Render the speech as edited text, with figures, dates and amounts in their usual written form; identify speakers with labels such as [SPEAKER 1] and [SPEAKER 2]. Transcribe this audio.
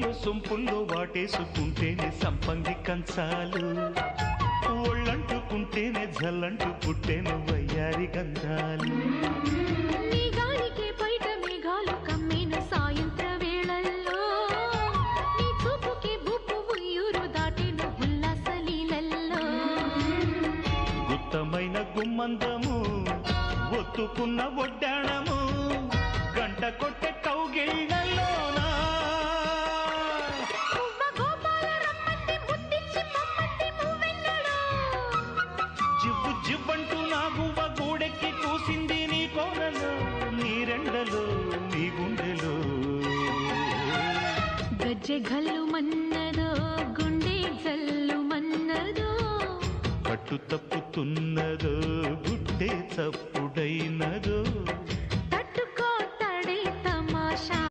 [SPEAKER 1] సొంపుల్లో సొంపుల్లో వాటేసుకుంటేనే సంపంగి కంచాలు ఒళ్ళంటుకుంటేనే జల్లంటు పుట్టేను వయ్యారి గంధాలు
[SPEAKER 2] నీ గాలికే బయట మేఘాలు కమ్మేను సాయంత్ర వేళల్లో నీ చూపుకే బుప్పు ఉయ్యూరు దాటేను ఉల్లాస లీలల్లో
[SPEAKER 1] గుత్తమైన గుమ్మందము ఒత్తుకున్న ఒడ్డాణము గంట కొట్టే కౌగిళ్ళలోనా జివ్వు జివ్వంటూ నా గువ్వ గూడెక్కి కూసింది నీ కోనలో నీ రెండలో నీ గుండెలో
[SPEAKER 2] గజ్జె గల్లు మన్నదో గుండె జల్లు మన్నదో
[SPEAKER 1] పట్టు తప్పుతున్నదో గుడ్డే చప్పుడైనదో